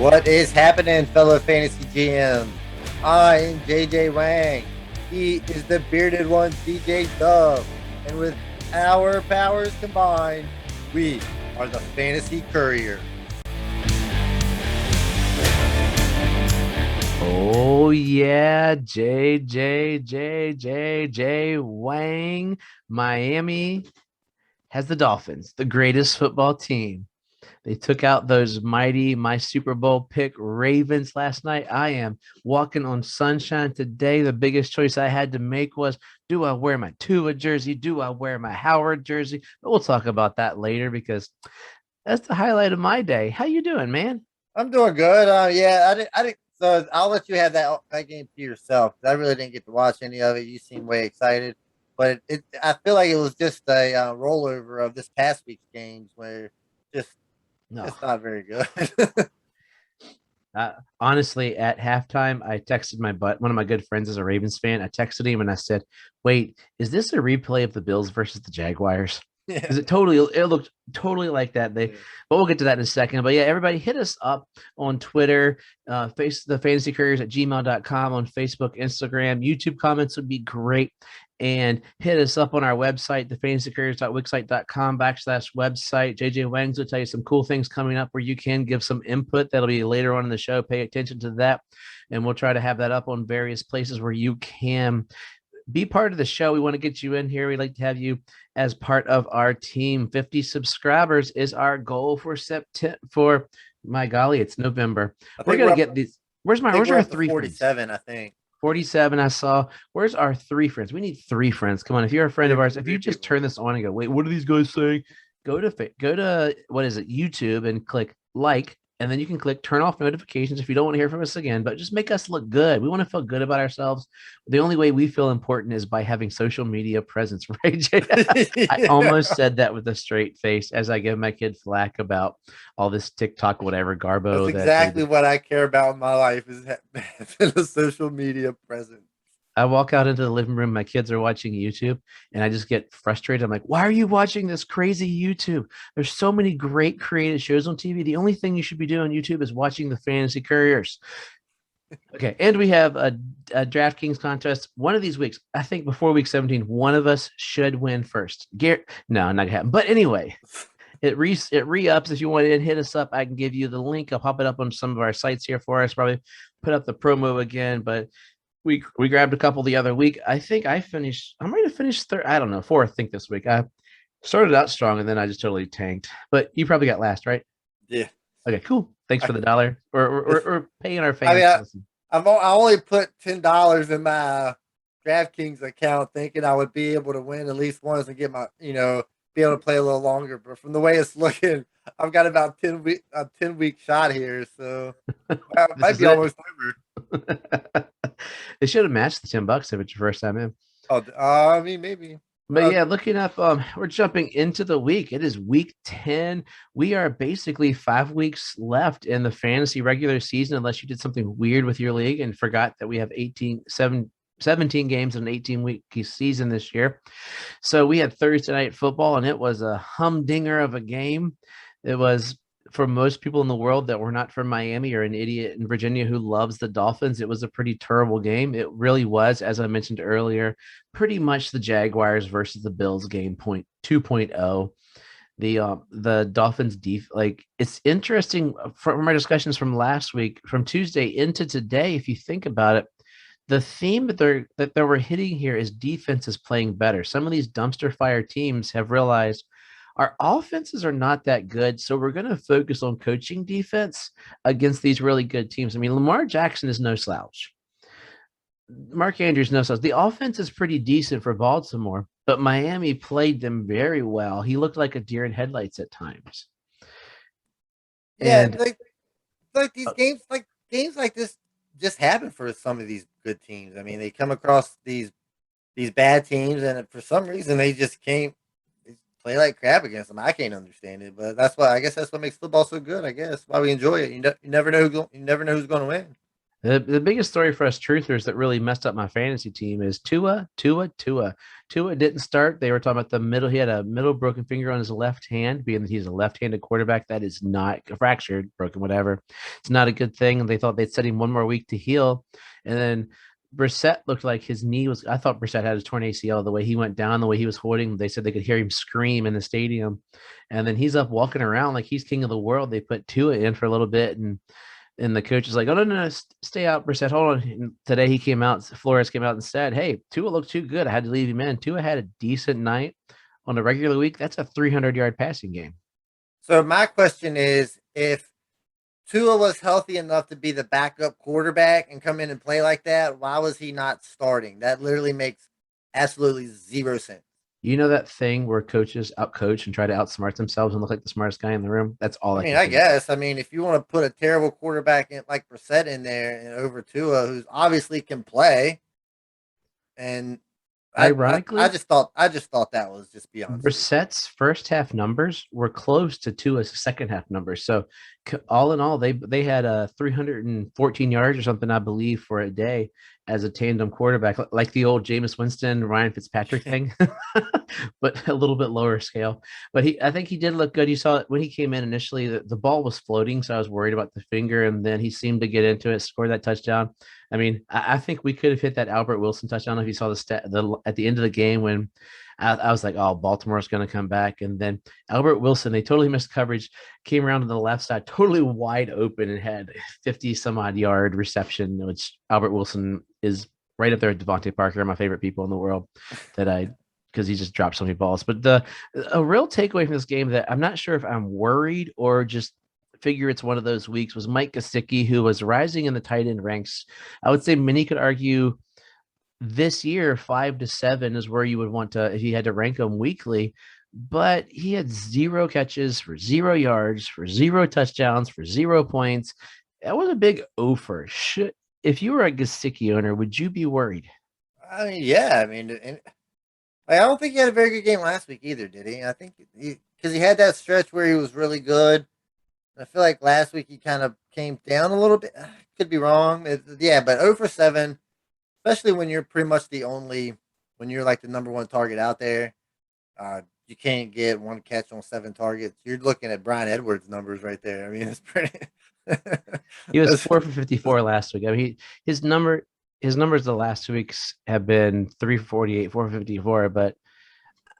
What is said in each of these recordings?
What is happening, fellow fantasy GMs? I am JJ Wang. He is the bearded one, DJ Dove. And with our powers combined, we are the Fantasy Couriers. Oh yeah, J Wang. Miami has the Dolphins, the greatest football team. They took out those my Super Bowl pick Ravens last night. I am walking on sunshine today. The biggest choice I had to make was, do I wear my Tua jersey? Do I wear my Howard jersey? But we'll talk about that later because that's the highlight of my day. How you doing, man? I'm doing good. I didn't. So I'll let you have that game to yourself. I really didn't get to watch any of it. You seem way excited, but I feel like it was just a rollover of this past week's games where just No. it's not very good. Honestly, at halftime, I texted one of my good friends is a Ravens fan. I texted him and I said, "Wait, is this a replay of the Bills versus the Jaguars?" Yeah. Because it looked totally like that. But we'll get to that in a second. But yeah, everybody hit us up on Twitter, the Fantasy Couriers at gmail.com, on Facebook, Instagram, YouTube comments would be great. And hit us up on our website, thefantasycouriers.wixsite.com/website. JJ Wangs will tell you some cool things coming up where you can give some input. That'll be later on in the show. Pay attention to that. And we'll try to have that up on various places where you can be part of the show. We want to get you in here. We'd like to have you as part of our team. 50 subscribers is our goal for September. For my golly, it's November. We're gonna get these. Where's our three 47, friends? I think. 47. I saw. Where's our three friends? We need three friends. Come on, if you're a friend of ours, if you just people. turn this on and go, wait, what are these guys saying? Go to what is it, YouTube, and click like, and then you can click turn off notifications if you don't want to hear from us again. But just make us look good. We want to feel good about ourselves. The only way we feel important is by having social media presence, right, Jay? I almost said that with a straight face as I give my kid flack about all this TikTok, whatever That's garbo that they exactly do. what I care about in my life is the social media presence. I walk out into the living room, my kids are watching YouTube, and I just get frustrated. I'm like, why are you watching this crazy YouTube? There's so many great creative shows on TV. The only thing you should be doing on YouTube is watching the Fantasy Couriers. Okay, and we have a Draftkings contest one of these weeks. I think before week 17, one of us should win first. No, not gonna happen. But anyway, it re-ups. If you want to hit us up, I can give you the link. I'll pop it up on some of our sites here for us. Probably put up the promo again, but we grabbed a couple the other week. I think I'm ready to finish third. I don't know, fourth. I think this week I started out strong and then I just totally tanked. But you probably got last, right? Yeah. Okay, cool. Thanks for the dollar or paying our I fans. mean, I only put $10 in my DraftKings account, thinking I would be able to win at least once and get my, be able to play a little longer. But from the way it's looking, I've got about a 10 week shot here, so it might be almost over. They should have matched the $10 if it's your first time in. Oh, I mean, maybe. But yeah, looking up, we're jumping into the week. It is week 10. We are basically 5 weeks left in the fantasy regular season, unless you did something weird with your league and forgot that we have 17 games in an 18-week season this year. So we had Thursday night football, and it was a humdinger of a game. It was, for most people in the world that were not from Miami or an idiot in Virginia who loves the Dolphins, it was a pretty terrible game. It really was, as I mentioned earlier, pretty much the Jaguars versus the Bills game 2.0. The Dolphins it's interesting from our discussions from last week, from Tuesday into today. If you think about it, the theme that they were hitting here is defense is playing better. Some of these dumpster fire teams have realized our offenses are not that good, so we're going to focus on coaching defense against these really good teams. I mean, Lamar Jackson is no slouch. Mark Andrews no slouch. The offense is pretty decent for Baltimore, but Miami played them very well. He looked like a deer in headlights at times. Yeah, And like these games like this just happen for some of these good teams. I mean, they come across these bad teams, and for some reason they just can't play like crap against them. I can't understand it, but I guess that's what makes football so good. I guess why we enjoy it. You never know who's going to win. The biggest story for us truthers that really messed up my fantasy team is Tua. Tua didn't start. They were talking about the middle. He had a middle broken finger on his left hand, being that he's a left-handed quarterback. That is not fractured, broken, whatever. It's not a good thing. And they thought they'd set him one more week to heal. And then Brissett looked like his knee was. I thought Brissett had his torn ACL. The way he went down, the way he was holding, they said they could hear him scream in the stadium. And then he's up walking around like he's king of the world. They put Tua in for a little bit, and the coach is like, "Oh no, stay out, Brissett. Hold on." And today he came out. Flores came out and said, "Hey, Tua looked too good. I had to leave him in." Tua had a decent night on a regular week. That's a 300-yard passing game. So my question is, if Tua was healthy enough to be the backup quarterback and come in and play like that, why was he not starting? That literally makes absolutely zero sense. You know that thing where coaches outcoach and try to outsmart themselves and look like the smartest guy in the room? That's all I I mean, can I think. guess. I mean, if you want to put a terrible quarterback in, like Brissett in there and over Tua, who's obviously can play, and I Ironically, just thought that was just beyond stupid. Brissett's first half numbers were close to Tua's second half numbers. So all in all, they had 314 yards or something, I believe, for a day as a tandem quarterback, like the old Jameis Winston, Ryan Fitzpatrick thing, but a little bit lower scale. But I think he did look good. You saw it when he came in initially, the ball was floating, so I was worried about the finger, and then he seemed to get into it, score that touchdown. I mean, I think we could have hit that Albert Wilson touchdown if you saw at the end of the game when I was like, oh, Baltimore's going to come back. And then Albert Wilson, they totally missed coverage, came around to the left side, totally wide open, and had 50 some odd yard reception, which Albert Wilson is right up there with Devontae Parker, my favorite people in the world because he just dropped so many balls. But a real takeaway from this game that I'm not sure if I'm worried or just figure it's one of those weeks was Mike Gesicki, who was rising in the tight end ranks. I would say many could argue this year 5 to 7 is where you would want to if you had to rank them weekly, but he had 0 catches for 0 yards for 0 touchdowns for 0 points. That was a big offer. If you were a Gesicki owner, would you be worried? I mean, yeah. I mean, I don't think he had a very good game last week either, did he? I think because he had that stretch where he was really good. I feel like last week he kind of came down a little bit. Could be wrong. Yeah, but 0 for 7, especially when you're pretty much when you're like the number one target out there. You can't get 1 catch on 7 targets. You're looking at Brian Edwards numbers right there. I mean, it's pretty. He was 4 for 54 last week. I mean, his numbers the last 2 weeks have been 3 for 48, 4 for 54, but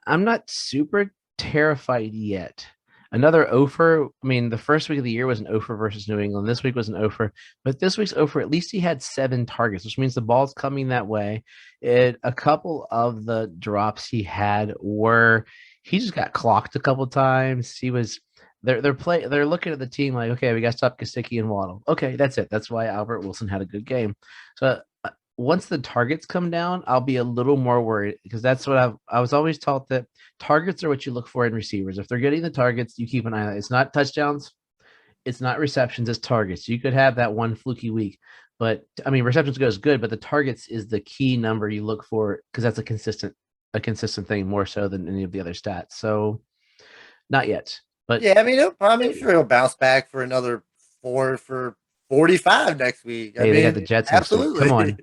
I'm not super terrified yet. Another offer. I mean, the first week of the year was an offer versus New England. This week was an offer, but this week's offer, at least he had 7 targets, which means the ball's coming that way. A couple of the drops he had were he just got clocked a couple times. They're looking at the team like, okay, we got to stop Gesicki and Waddle. Okay, that's it. That's why Albert Wilson had a good game. So once the targets come down, I'll be a little more worried because that's what I was always taught that targets are what you look for in receivers. If they're getting the targets, you keep an eye on it. It's not touchdowns, it's not receptions, it's targets. You could have that one fluky week, but I mean receptions goes good, but the targets is the key number you look for because that's a consistent thing more so than any of the other stats. So not yet, but Yeah, I mean, I'm sure he'll bounce back for another 4 for 45 next week. I hey, they got mean, the Jets next week. Come absolutely. on,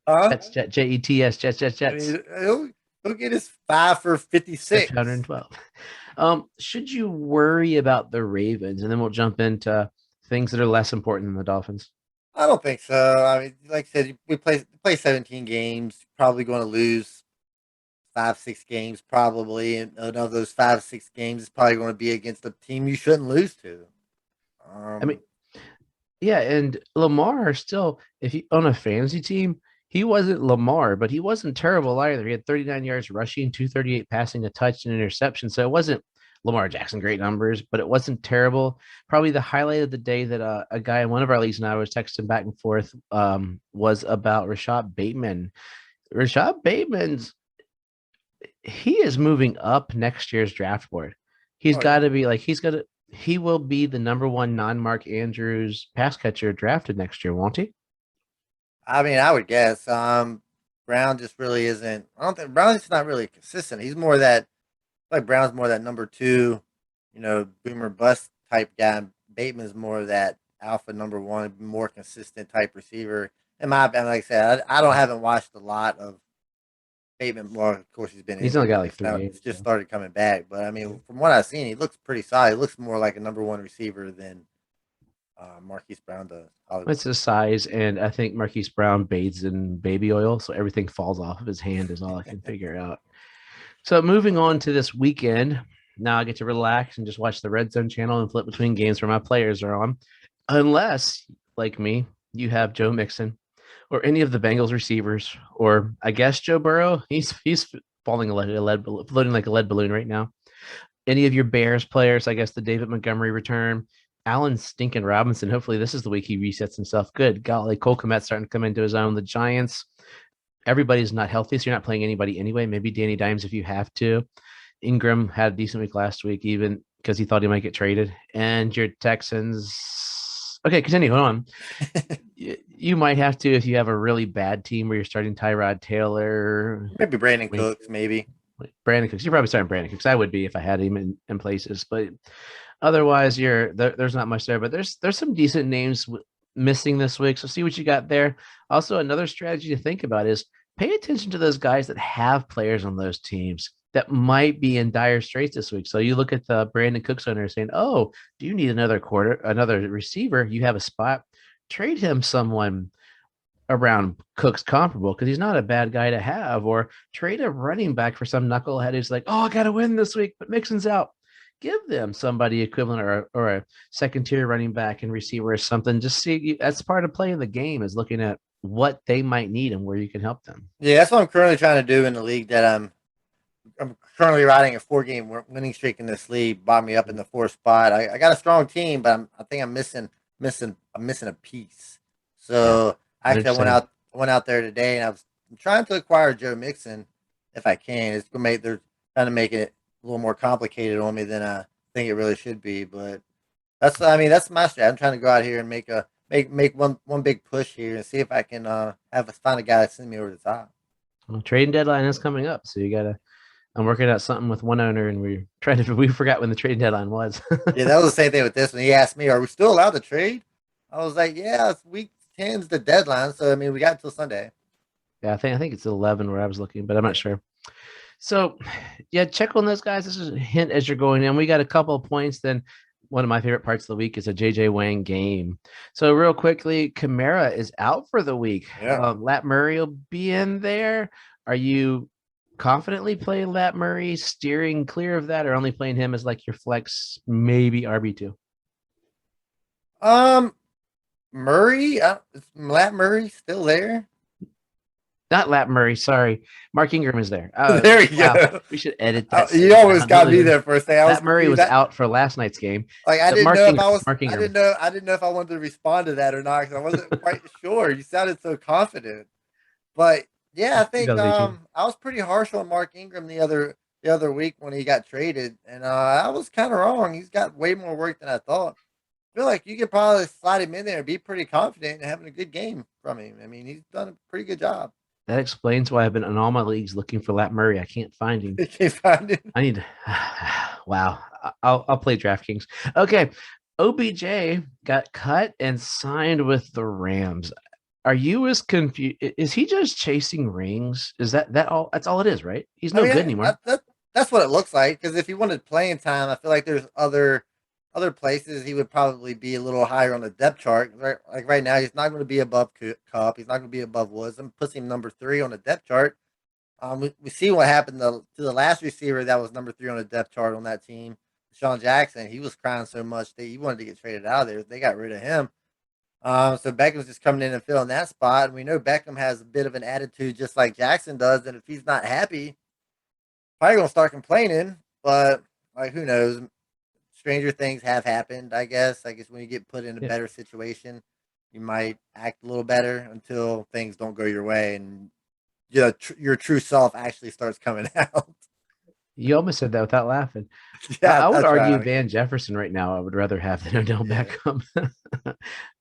Huh? Jets, Jets, I Jets. mean, he'll get his 5 for 56. 112. Should you worry about the Ravens? And then we'll jump into things that are less important than the Dolphins. I don't think so. I mean, like I said, we play 17 games. Probably going to lose 5, 6 games, probably, and of those 5, 6 games is probably going to be against a team you shouldn't lose to. I mean, Um, yeah, and Lamar still, if you on a fantasy team, he wasn't Lamar, but he wasn't terrible either. He had 39 yards rushing, 238 passing, a touch, and interception. So it wasn't Lamar Jackson great numbers, but it wasn't terrible. Probably the highlight of the day that a guy in one of our leagues and I was texting back and forth was about Rashad Bateman. Rashad Bateman's he is moving up next year's draft board. He's oh yeah. got to be like he will be the number one non-Mark Andrews pass catcher drafted next year, won't he? I mean, I would guess. Brown just really isn't. I don't think Brown's not really consistent. He's more that like Brown's more that number 2, boomer bust type guy. Bateman's more of that alpha number one, more consistent type receiver. In my opinion, like I said, I haven't watched a lot of Bateman. Well, of course, he's been He's only injured. got like 3 games. It's just started coming back. But I mean, from what I've seen, he looks pretty solid. He looks more like a number one receiver than Marquise Brown does. It's his size, and I think Marquise Brown bathes in baby oil, so everything falls off of his hand is all I can figure out. So moving on to this weekend, now I get to relax and just watch the Red Zone channel and flip between games where my players are on. Unless, like me, you have Joe Mixon or any of the Bengals receivers, or I guess Joe Burrow. He's falling floating like a lead balloon right now. Any of your Bears players, I guess the David Montgomery return, Allen Stinkin' Robinson. Hopefully, this is the week he resets himself. Good golly, Cole Kmet's starting to come into his own. The Giants, everybody's not healthy, so you're not playing anybody anyway. Maybe Danny Dimes if you have to. Ingram had a decent week last week, even because he thought he might get traded. And your Texans. Okay, continue. Hold on. You might have to if you have a really bad team where you're starting Tyrod Taylor. Maybe Brandon Cooks, maybe. Brandon Cooks. You're probably starting Brandon Cooks. I would be if I had him in places. But otherwise, there's not much there. But there's some decent names missing this week. So see what you got there. Also, another strategy to think about is pay attention to those guys that have players on those teams that might be in dire straits this week. So you look at the Brandon Cooks owner saying, "Oh, do you need another receiver? You have a spot. Trade him someone around Cook's comparable because he's not a bad guy to have, or trade a running back for some knucklehead who's like, oh, I got to win this week, but Mixon's out. Give them somebody equivalent or a second tier running back and receiver or something. Just see that's part of playing the game is looking at what they might need and where you can help them. Yeah, that's what I'm currently trying to do in the league that I'm currently riding a 4-game winning streak in this league. Bought me up in the 4th spot. I got a strong team, but I think I'm missing a piece. So actually, I went out there today, and I was trying to acquire Joe Mixon if I can. It's gonna they're trying to make it a little more complicated on me than I think it really should be. But that's my strategy. I'm trying to go out here and make one big push here and see if I can find a guy to send me over the top. Well, trading deadline is coming up, so you gotta. I'm working out something with one owner, and we forgot when the trading deadline was. Yeah, that was the same thing with this one. He asked me, "Are we still allowed to trade?" I was like, "Yeah, it's week 10's the deadline, so I mean, we got until Sunday." Yeah, I think it's 11 where I was looking, but I'm not sure. So, yeah, check on those guys. This is a hint as you're going in. We got a couple of points. Then one of my favorite parts of the week is a JJ Wang game. So, real quickly, Kamara is out for the week. Yeah. Lat Murray will be in there. Are you confidently playing Lat Murray, steering clear of that, or only playing him as like your flex, maybe RB2? Murray, is Lat Murray still there? Not Lat Murray, sorry. Mark Ingram is there. There you go. We should edit that. You always got me there for a second. Lat Murray was out for last night's game. Like I didn't know if I wanted to respond to that or not because I wasn't quite sure. You sounded so confident, but yeah, I think I was pretty harsh on Mark Ingram the other week when he got traded, and I was kind of wrong. He's got way more work than I thought. I feel like you could probably slide him in there and be pretty confident and having a good game from him. I mean, he's done a pretty good job. That explains why I've been in all my leagues looking for Lat Murray. I can't find him. You can't find him. I need. Wow. I'll play DraftKings. Okay. OBJ got cut and signed with the Rams. Are you as confused? Is he just chasing rings? Is that all? That's all it is, right? He's no good anymore. That's what it looks like. Because if he wanted playing time, I feel like there's other places he would probably be a little higher on the depth chart. Right, like right now, he's not going to be above Cup. He's not going to be above Woods. I'm putting him number 3 on the depth chart. We see what happened to the last receiver that was number 3 on the depth chart on that team, Sean Jackson. He was crying so much that he wanted to get traded out of there. They got rid of him. So Beckham's just coming in and filling that spot. And we know Beckham has a bit of an attitude just like Jackson does. And if he's not happy, probably going to start complaining. But like, who knows? Stranger things have happened, I guess. I guess when you get put in a better situation, you might act a little better until things don't go your way and your true self actually starts coming out. You almost said that without laughing. Yeah, I would argue Van Jefferson right now I would rather have than Odell Beckham.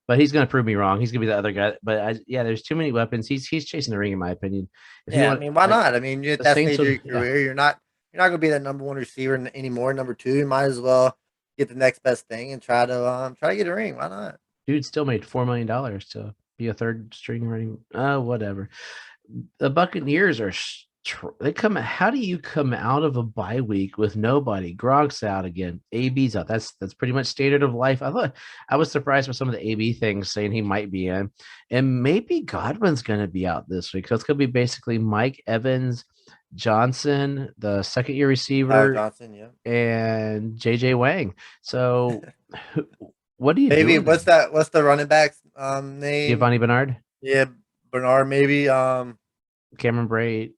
But he's going to prove me wrong. He's going to be the other guy. But there's too many weapons. He's chasing the ring, in my opinion. I mean, why not? I mean, at that stage of your career, you're not going to be that number 1 receiver anymore. Number 2, you might as well get the next best thing and try to get a ring. Why not? Dude still made $4 million to be a third string running. Whatever. The Buccaneers are they come. How do you come out of a bye week with nobody? Gronk's out again. AB's out. That's pretty much standard of life. I was surprised with some of the AB things saying he might be in, and maybe Godwin's going to be out this week. So it's going to be basically Mike Evans, Johnson, the second year receiver, Johnson, yeah. and JJ Wang. So what do you Maybe do? what's that? What's the running back's name? Giovanni Bernard, Yeah, Bernard. Maybe Cameron Braid.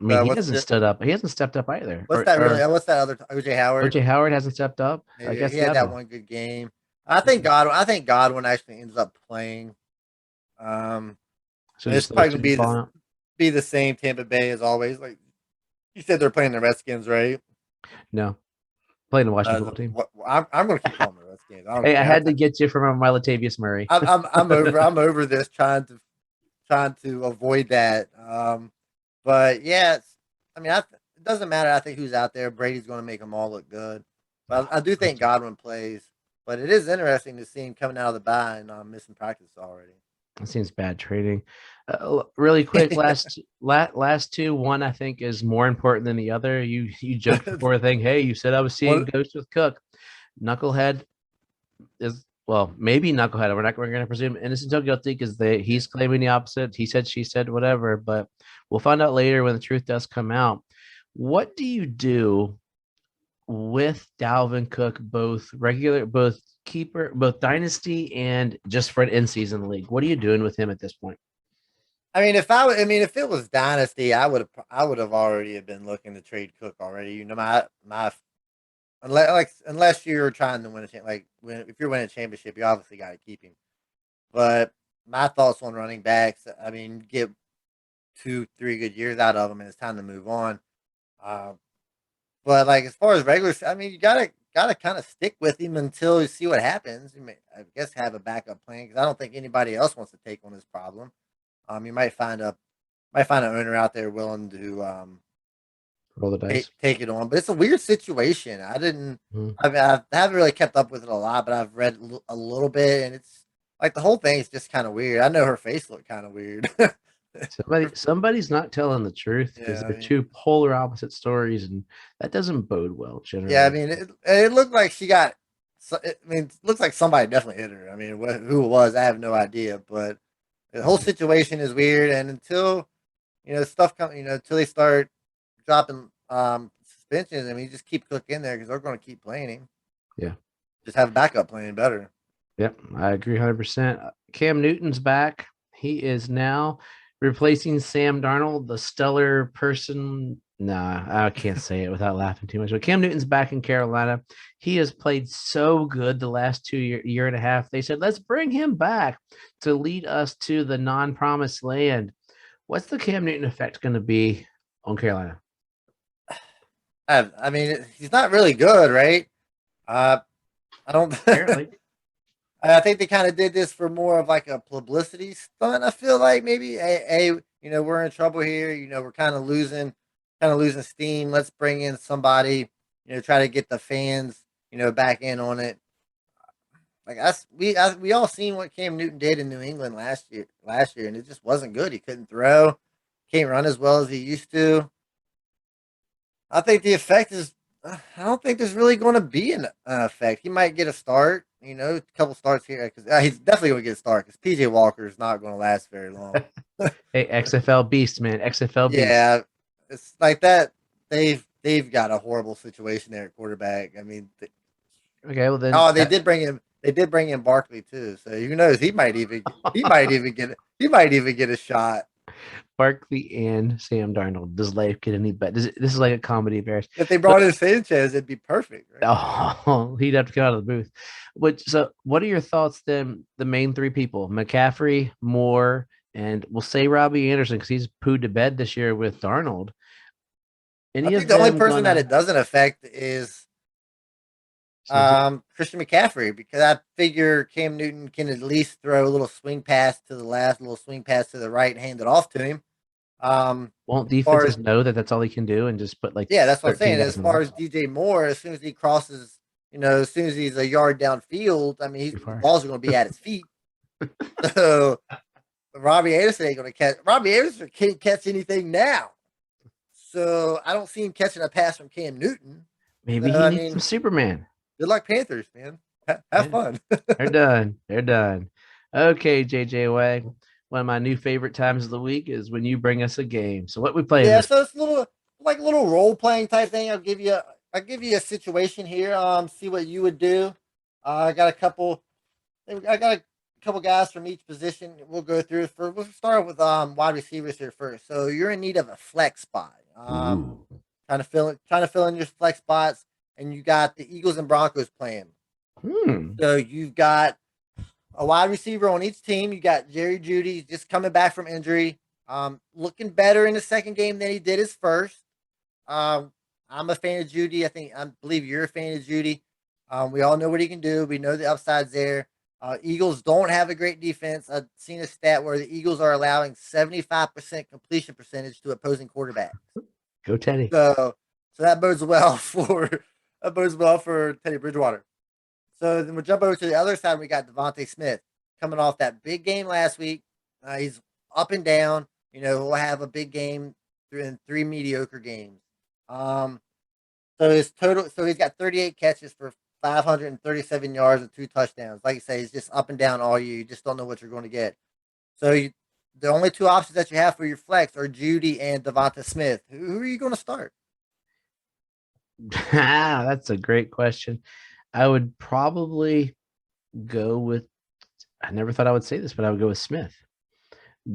I mean, he what's hasn't stood up. He hasn't stepped up either. what's that really? What's that other OJ Howard? OJ Howard hasn't stepped up. I Maybe guess he the had that other. one good game. I think Godwin actually ends up playing. So It's just those probably two falling gonna out. be the same Tampa Bay as always. Like you said, they're playing the Redskins, right? No, playing the Washington football team. I'm going to keep calling the Redskins. I don't Hey, I care. had to get you from my Latavius Murray. I'm over this trying to avoid that. But yeah, I mean, it doesn't matter. I think who's out there. Brady's going to make them all look good. But I do think Godwin plays. But it is interesting to see him coming out of the bye and missing practice already. That seems bad trading. Really quick, last two. One I think is more important than the other. You joked before the thing. Hey, you said I was seeing ghosts with Cook. Knucklehead is maybe Knucklehead. We're going to presume innocent until guilty because he's claiming the opposite. He said, she said, whatever. But we'll find out later when the truth does come out. What do you do with Dalvin Cook, both keeper, both dynasty and just for an in-season league? What are you doing with him at this point? I mean, if it was dynasty, I would have already been looking to trade Cook already. You know, my unless you're trying to win if you're winning a championship, you obviously got to keep him. But my thoughts on running backs, I mean, get 2-3 good years out of them, and it's time to move on. But like as far as regulars, I mean, you gotta kind of stick with him until you see what happens. You may, I guess, have a backup plan because I don't think anybody else wants to take on this problem. You might find an owner out there willing to Roll the dice. take it on, but it's a weird situation. I haven't really kept up with it a lot, but I've read a little bit, and it's like the whole thing is just kind of weird. I know her face looked kind of weird. Somebody's not telling the truth because they're two polar opposite stories, and that doesn't bode well generally. Yeah, I mean, it looked like she got. It looks like somebody definitely hit her. I mean, who it was, I have no idea, but the whole situation is weird. And until stuff comes, until they start dropping suspensions, I mean, you just keep Cook in there because they're going to keep playing him. Yeah, just have backup playing better. Yep, I agree 100%. Cam Newton's back. He is now replacing Sam Darnold, the stellar person. Nah, I can't say it without laughing too much. But Cam Newton's back in Carolina. He has played so good the last year and a half. They said, let's bring him back to lead us to the non-promised land. What's the Cam Newton effect going to be on Carolina? I mean, he's not really good, right? I don't. Apparently. I think they kind of did this for more of like a publicity stunt. I feel like maybe, we're in trouble here. We're kind of losing steam. Let's bring in somebody. Try to get the fans, back in on it. Like we all seen what Cam Newton did in New England last year, and it just wasn't good. He couldn't throw, can't run as well as he used to. I think the effect is. I don't think there's really going to be an effect. He might get a start, a couple starts here because he's definitely going to get a start because PJ Walker is not going to last very long. Hey, XFL beast, man, XFL beast. Yeah, it's like that. They've got a horrible situation there at quarterback. I mean, okay, well then. Oh, they did bring in. They did bring in Barkley too, so who knows? He might even get a shot. Barkley and Sam Darnold. Does life get any better? This is like a comedy of errors. If they brought in Sanchez, it'd be perfect. Right? Oh, he'd have to come out of the booth. So what are your thoughts then? The main three people: McCaffrey, Moore, and we'll say Robbie Anderson because he's pooed to bed this year with Darnold. I think the only person that it doesn't affect is Christian McCaffrey, because I figure Cam Newton can at least throw a little swing pass to the left, a little swing pass to the right, hand it off to him. Won't defenses know that that's all he can do and just put that's what I'm saying. As far as DJ Moore, as soon as he crosses as soon as he's a yard downfield, I mean, the far. balls are going to be at his feet. So Robbie Anderson ain't going to catch. Robbie Anderson can't catch anything now. So I don't see him catching a pass from Cam Newton. Maybe So, he I needs mean, some Superman. good luck, Panthers, man. Have Yeah, fun. they're done. They're done. Okay, JJ Wang. One of my new favorite times of the week is when you bring us a game. So what we playing Yeah, this? so it's a little role playing type thing. I'll give you a situation here. See what you would do. I got a couple guys from each position. We'll go through. We'll start with wide receivers here first. So you're in need of a flex spot. Ooh. Trying to fill in your flex spots, and you got the Eagles and Broncos playing. Hmm. So you've got a wide receiver on each team. You got Jerry Jeudy just coming back from injury. Looking better in the second game than he did his first. I'm a fan of Jeudy. I believe you're a fan of Jeudy. We all know what he can do. We know the upside's there. Eagles don't have a great defense. I've seen a stat where the Eagles are allowing 75% completion percentage to opposing quarterbacks. Go Teddy. So that bodes well for Teddy Bridgewater. So then we'll jump over to the other side. We got Devonta Smith coming off that big game last week. He's up and down. We'll have a big game in three mediocre games. Um, so he's got 38 catches for 537 yards and 2 touchdowns. Like I say, he's just up and down all year. You just don't know what you're going to get. The only two options that you have for your flex are Jeudy and Devonta Smith. Who are you going to start? That's a great question. I would probably go with, I never thought I would say this, but I would go with Smith.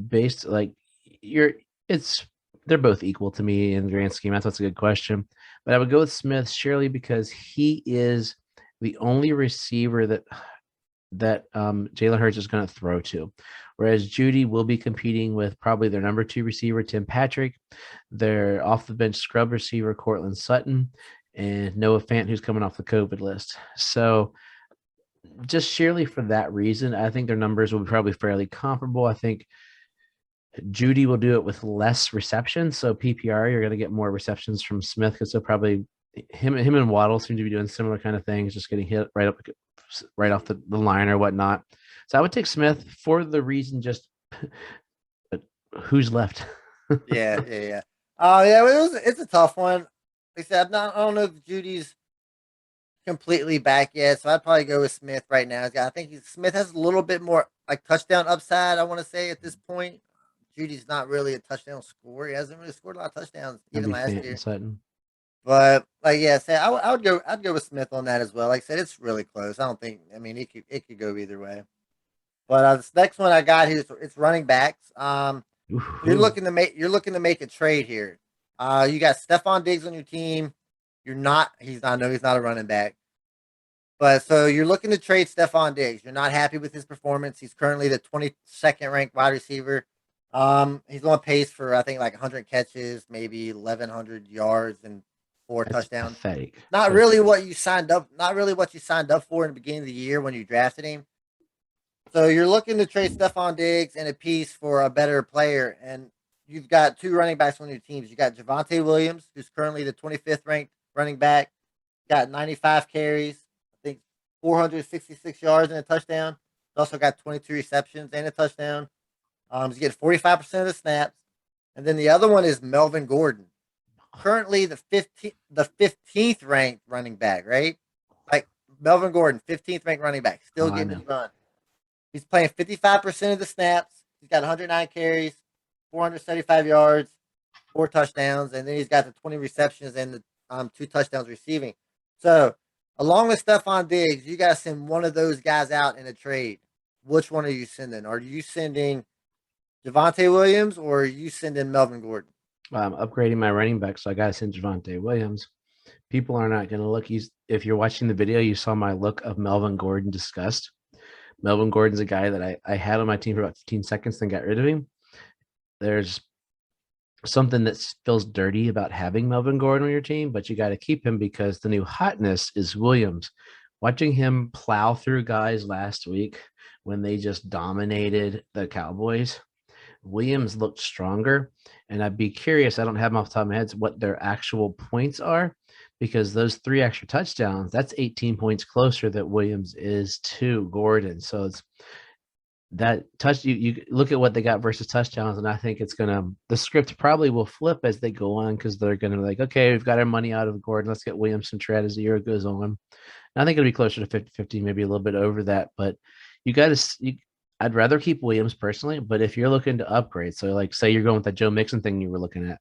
Based like you're it's they're both equal to me in the grand scheme. I thought it's a good question. But I would go with Smith surely because he is the only receiver that Jalen Hurts is going to throw to. Whereas Jeudy will be competing with probably their number 2 receiver, Tim Patrick, their off the bench scrub receiver, Cortland Sutton, and Noah Fant, who's coming off the COVID list. So just surely for that reason, I think their numbers will be probably fairly comparable. I think Jeudy will do it with less reception. So PPR, you're going to get more receptions from Smith because they'll probably him and Waddle seem to be doing similar kind of things, just getting hit right off the line or whatnot. So I would take Smith for the reason just who's left. Yeah. It's a tough one. Like I said, I don't know if Judy's completely back yet, so I'd probably go with Smith right now. I think Smith has a little bit more like touchdown upside. I want to say at this point, Judy's not really a touchdown scorer. He hasn't really scored a lot of touchdowns even last Fant year. and Sutton. But like I'd go with Smith on that as well. Like I said, it's really close. I don't think. I mean, it could go either way. But this next one I got here, it's running backs. You're looking to make a trade here. You got Stephon Diggs on your team. He's not a running back. But so you're looking to trade Stephon Diggs. You're not happy with his performance. He's currently the 22nd ranked wide receiver. He's on pace for I think like 100 catches, maybe 1,100 yards and That's touchdowns. pathetic. Not really what you signed up. Not really what you signed up for in the beginning of the year when you drafted him. So you're looking to trade Stephon Diggs and a piece for a better player, and you've got two running backs on your teams. You got Javonte Williams, who's currently the 25th ranked running back, got 95 carries, I think 466 yards and a touchdown. He's also got 22 receptions and a touchdown. He's getting 45% of the snaps. And then the other one is Melvin Gordon, currently the 15th ranked running back, right? Like Melvin Gordon, 15th ranked running back, still getting his run. He's playing 55% of the snaps. He's got 109 carries, 475 yards, 4 touchdowns, and then he's got the 20 receptions and the 2 touchdowns receiving. So, along with Stephon Diggs, you got to send one of those guys out in a trade. Which one are you sending? Are you sending Javonte Williams or are you sending Melvin Gordon? I'm upgrading my running back, so I got to send Javonte Williams. People are not going to look. If you're watching the video, you saw my look of Melvin Gordon disgust. Melvin Gordon's a guy that I had on my team for about 15 seconds, then got rid of him. There's something that feels dirty about having Melvin Gordon on your team, but you got to keep him because the new hotness is Williams. Watching him plow through guys last week when they just dominated the Cowboys, Williams looked stronger, and I'd be curious. I don't have them off the top of my head what their actual points are, because those 3 extra touchdowns, that's 18 points closer that Williams is to Gordon. So it's that touch. You look at what they got versus touchdowns, and I think the script probably will flip as they go on, because they're gonna be like, okay, we've got our money out of Gordon. Let's get Williams some tread as the year goes on. And I think it'll be closer to 50-50, maybe a little bit over that. But you got to, I'd rather keep Williams personally. But if you're looking to upgrade, so like say you're going with that Joe Mixon thing you were looking at,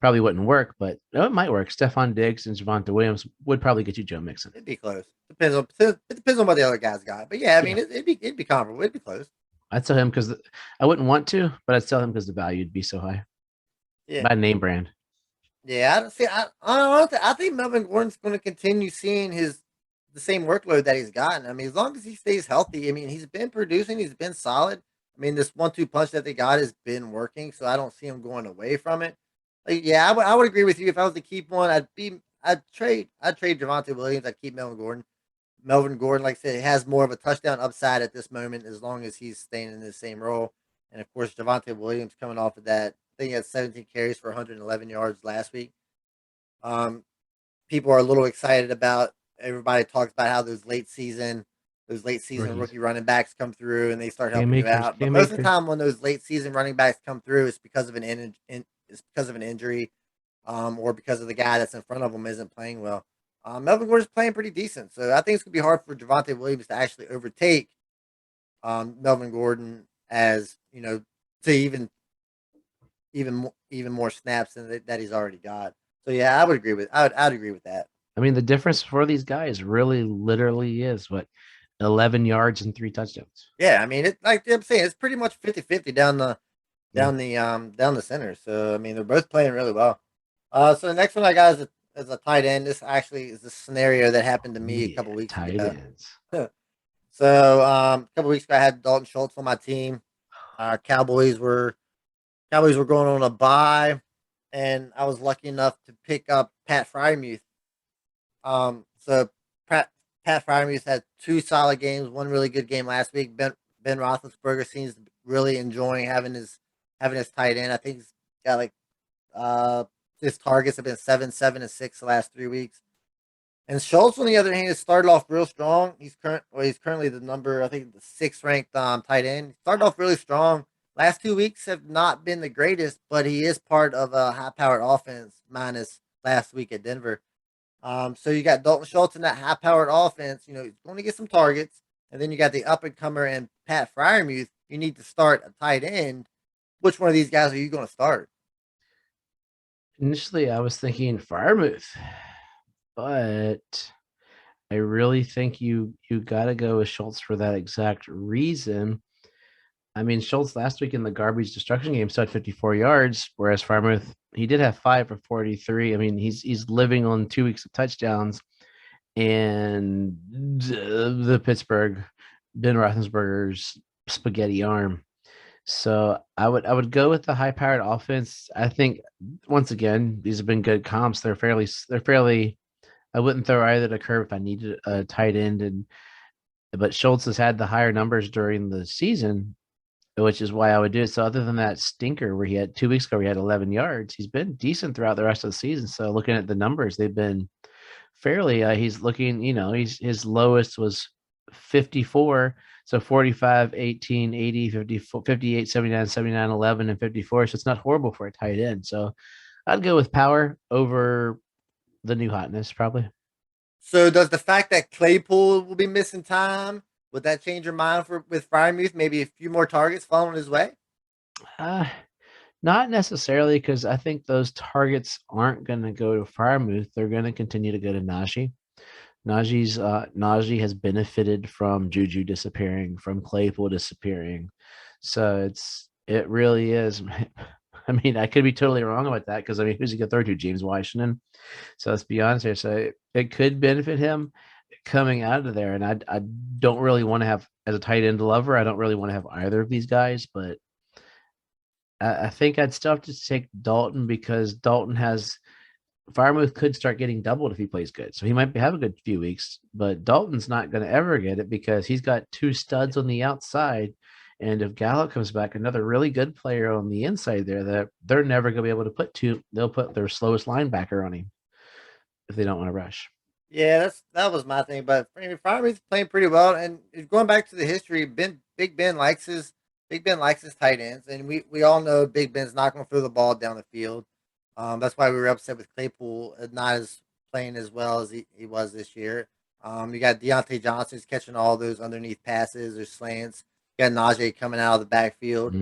probably wouldn't work, but it might work. Stephon Diggs and Javonte Williams would probably get you Joe Mixon. It'd be close. It depends on what the other guys got. But yeah, I mean, it'd be comparable. It'd be close. I'd sell him because I wouldn't want to, but I'd sell him because the value would be so high. Yeah, by name brand. Yeah, I don't see. I think Melvin Gordon's going to continue seeing the same workload that he's gotten. I mean, as long as he stays healthy, I mean, he's been producing. He's been solid. I mean, this 1-2 punch that they got has been working, so I don't see him going away from it. Like, yeah, I would agree with you. If I was to keep one, I'd trade Javonte Williams. I'd keep Melvin Gordon. Melvin Gordon, like I said, has more of a touchdown upside at this moment as long as he's staying in the same role. And of course, Javonte Williams coming off of that. I think he had 17 carries for 111 yards last week. People are a little excited about. Everybody talks about how those late season rookie running backs come through and they start helping you out. But most of the time, when those late season running backs come through, it's because of an injury, or because of the guy that's in front of them isn't playing well. Melvin Gordon's playing pretty decent, so I think it's gonna be hard for Javonte Williams to actually overtake Melvin Gordon, as to even more snaps than that he's already got. So yeah, I'd agree with that. I mean, the difference for these guys really literally is 11 yards and 3 touchdowns. Yeah, I mean, like I'm saying, it's pretty much 50-50 down the center. So I mean, they're both playing really well. So the next one I got is a tight end. This actually is a scenario that happened to me a couple weeks ago. Ends. So a couple weeks ago, I had Dalton Schultz on my team. Cowboys were going on a bye, and I was lucky enough to pick up Pat Freiermuth. So Pat Freiermuth had 2 solid games, 1 really good game last week. Ben Roethlisberger seems really enjoying having his tight end. I think he's got his targets have been 7, 7, and 6 the last 3 weeks. And Schultz, on the other hand, has started off real strong. He's currently the number, I think, the 6th ranked tight end. He started off really strong. Last 2 weeks have not been the greatest, but he is part of a high-powered offense, minus last week at Denver. So you got Dalton Schultz in that high-powered offense. He's going to get some targets, and then you got the up-and-comer and Pat Freiermuth. You need to start a tight end. Which one of these guys are you going to start? Initially, I was thinking Freiermuth, but I really think you got to go with Schultz for that exact reason. I mean, Schultz last week in the garbage destruction game started 54 yards, whereas Freiermuth, he did have 5 for 43. I mean, he's living on 2 weeks of touchdowns, and the Pittsburgh Ben Roethlisberger's spaghetti arm. So I would go with the high-powered offense. I think once again, these have been good comps. They're fairly. I wouldn't throw either the curve if I needed a tight end, but Schultz has had the higher numbers during the season, which is why I would do it. So other than that stinker where he had 2 weeks ago, where he had 11 yards, he's been decent throughout the rest of the season. So looking at the numbers, they've been fairly. He's looking. His lowest was 54. So 45, 18, 80, 54, 58, 79, 79, 11, and 54. So it's not horrible for a tight end. So I'd go with power over the new hotness, probably. So does the fact that Claypool will be missing time, would that change your mind with Freiermuth? Maybe a few more targets following his way? Not necessarily, because I think those targets aren't going to go to Freiermuth. They're going to continue to go to Najee. Najee has benefited from Juju disappearing, from Claypool disappearing. So it really is. I mean, I could be totally wrong about that, because who's he going to throw to? James Washington. So let's be honest here. So it could benefit him coming out of there. And I don't really want to have, as a tight end lover, I don't really want to have either of these guys, but I think I'd still have to take Dalton, because Dalton has Freiermuth could start getting doubled if he plays good. So he might have a good few weeks, but Dalton's not going to ever get it, because he's got 2 studs on the outside. And if Gallup comes back, another really good player on the inside there, that they're never going to be able to they'll put their slowest linebacker on him. if they don't want to rush. Yeah, that was my thing. But I mean, Freiermuth's playing pretty well, and going back to the history, Big Ben likes his tight ends, and we all know Big Ben's not going to throw the ball down the field. That's why we were upset with Claypool not as playing as well as he was this year. You got Deontay Johnson's catching all those underneath passes or slants. You got Najee coming out of the backfield.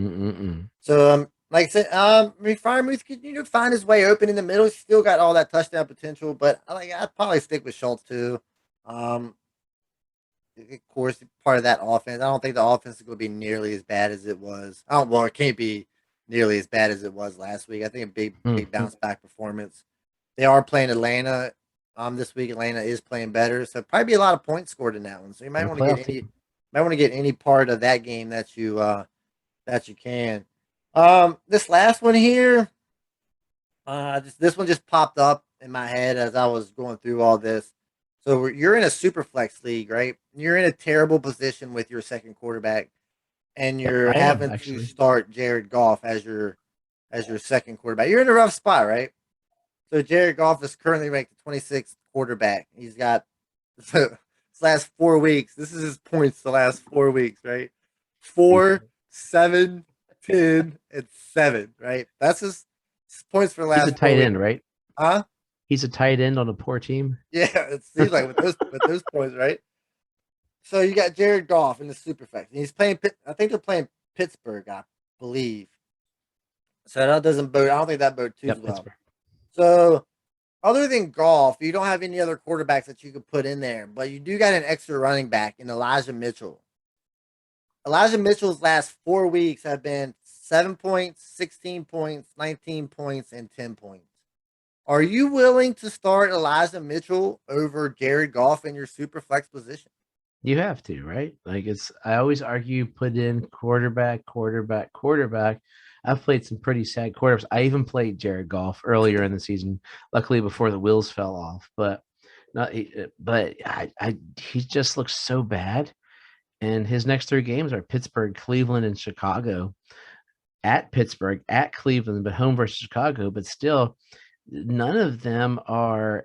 So like I said, I mean, Freiermuth could find his way open in the middle. He's still got all that touchdown potential, but I'd probably stick with Schultz too. Of course, part of that offense. I don't think the offense is going to be nearly as bad as it was. Well, it can't be nearly as bad as it was last week. I think a big bounce back performance. They are playing Atlanta this week. Atlanta is playing better, so probably be a lot of points scored in that one. So you might want to get any part of that game that you can. This last one here, this one just popped up in my head as I was going through all this. So you're in a super flex league, right? You're in a terrible position with your second quarterback, and you're having to start Jared Goff as your second quarterback. You're in a rough spot, right? So Jared Goff is currently ranked the 26th quarterback. He's got his last 4 weeks. This is his points the last 4 weeks, right? 4, 7, 10, and 7, right? That's his points for the last. He's a tight end, right? Huh? He's a tight end on a poor team. Yeah, it seems like with those points, right? So you got Jared Goff in the Superflex. And he's playing. I think they're playing Pittsburgh, I believe. So that doesn't bode. I don't think that bode too well. Pittsburgh. So other than Goff, you don't have any other quarterbacks that you could put in there, but you do got an extra running back in Elijah Mitchell. Elijah Mitchell's last 4 weeks have been 7 points, 16 points, 19 points, and 10 points. Are you willing to start Elijah Mitchell over Jared Goff in your super flex position? You have to, right? Like I always argue, put in quarterback. I've played some pretty sad quarterbacks. I even played Jared Goff earlier in the season, luckily before the wheels fell off. But he just looks so bad. And his next 3 games are Pittsburgh, Cleveland, and Chicago. At Pittsburgh, at Cleveland, but home versus Chicago. But still, none of them are.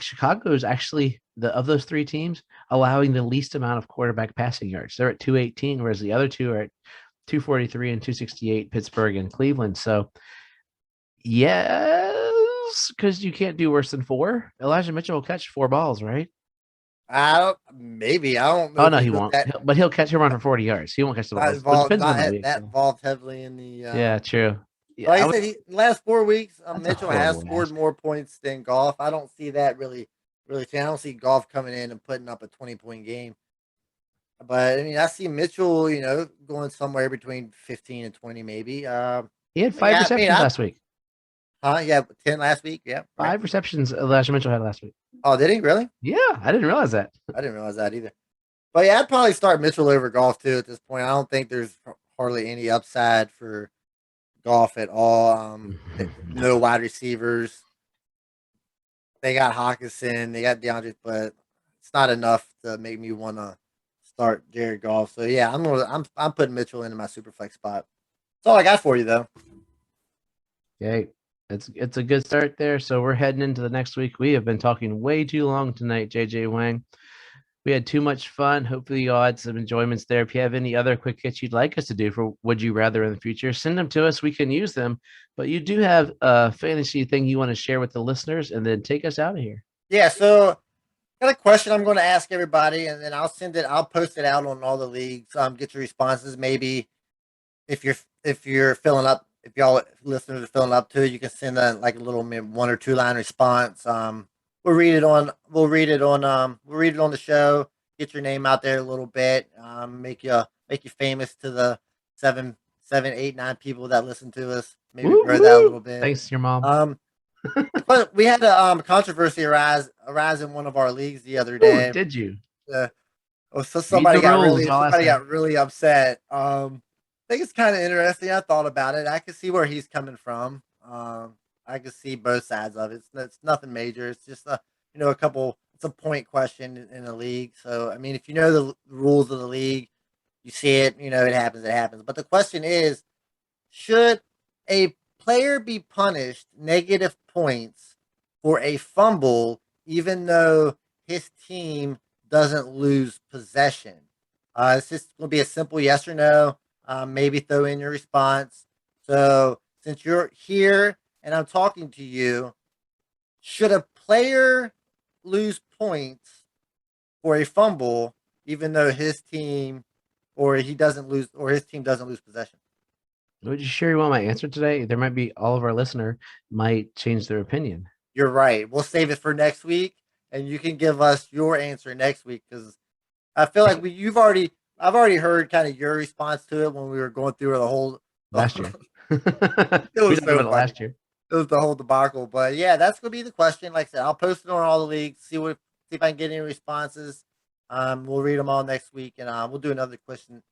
Chicago is actually of those 3 teams allowing the least amount of quarterback passing yards. They're at 218, whereas the other 2 are at 243 and 268. Pittsburgh and Cleveland. So, yes, because you can't do worse than 4. Elijah Mitchell will catch 4 balls, right? I don't know. Oh no, he won't. He'll run for 40 yards. He won't catch the ball. That involved heavily in the. Yeah, true. Yeah, like I said, in the last 4 weeks, Mitchell has scored more points than Goff. I don't see that really changing. I don't see Goff coming in and putting up a 20-point game. But I mean, I see Mitchell, going somewhere between 15 and 20, maybe. He had 5 receptions last week. Yeah, 10 last week. Yeah, 5 receptions Elijah Mitchell had last week. Oh, did he really? Yeah, I didn't realize that. I didn't realize that either. But yeah, I'd probably start Mitchell over Goff too at this point. I don't think there's hardly any upside for Goff at all. No wide receivers. They got Hawkinson, they got DeAndre, but it's not enough to make me want to start Jared Goff. So yeah, I'm putting Mitchell into my super flex spot. That's all I got for you though. Okay. It's a good start there. So we're heading into the next week. We have been talking way too long tonight, JJ Wang. We had too much fun. Hopefully you all had some enjoyments there. If you have any other quick hits you'd like us to do for Would You Rather in the future, send them to us. We can use them. But you do have a fantasy thing you want to share with the listeners and then take us out of here. Yeah, so I got a question I'm going to ask everybody, and then I'll post it out on all the leagues. Get your responses. Maybe if you're filling up, if y'all listeners are filling up too, you can send a little 1 or 2 line response. We'll read it on the show. Get your name out there a little bit. Make you famous to the 7, 8, 9 people that listen to us. Maybe grow that a little bit. Thanks, your mom. But we had a controversy arise in one of our leagues the other day. Ooh, did you? So somebody got really upset. I think it's kind of interesting. I thought about it. I can see where he's coming from. I can see both sides of it. It's nothing major. It's just it's a point question in a league. So I mean, if you know the rules of the league, you see it. It happens. But the question is, should a player be punished negative points for a fumble even though his team doesn't lose possession. It's just going to be a simple yes or no. Maybe throw in your response. So since you're here and I'm talking to you, should a player lose points for a fumble, even though his team or he doesn't lose or his team doesn't lose possession? Would you sure you want my answer today? There might be all of our listener might change their opinion. You're right. We'll save it for next week, and you can give us your answer next week because I feel like I've already heard kind of your response to it when we were going through the whole Last year. It We was talked so about it funny. last year. It was the whole debacle, but yeah, that's gonna be the question. Like I said, I'll post it on all the leagues. See if I can get any responses. We'll read them all next week, and we'll do another question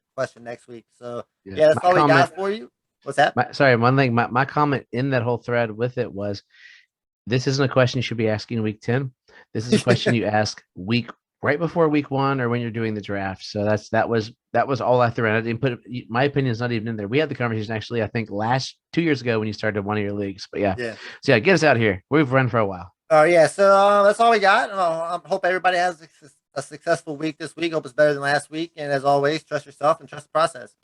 next week. So yeah, that's all we got for you. What's that? One thing. My comment in that whole thread with it was, this isn't a question you should be asking week 10. This is a question you ask right before week 1 or when you're doing the draft. So that was all I threw in. I didn't put my opinion is not even in there. We had the conversation actually, I think 2 years ago when you started one of your leagues. But yeah. So yeah, get us out of here. We've run for a while. Oh yeah, so that's all we got. I hope everybody has a successful week this week. Hope it's better than last week. And as always, trust yourself and trust the process.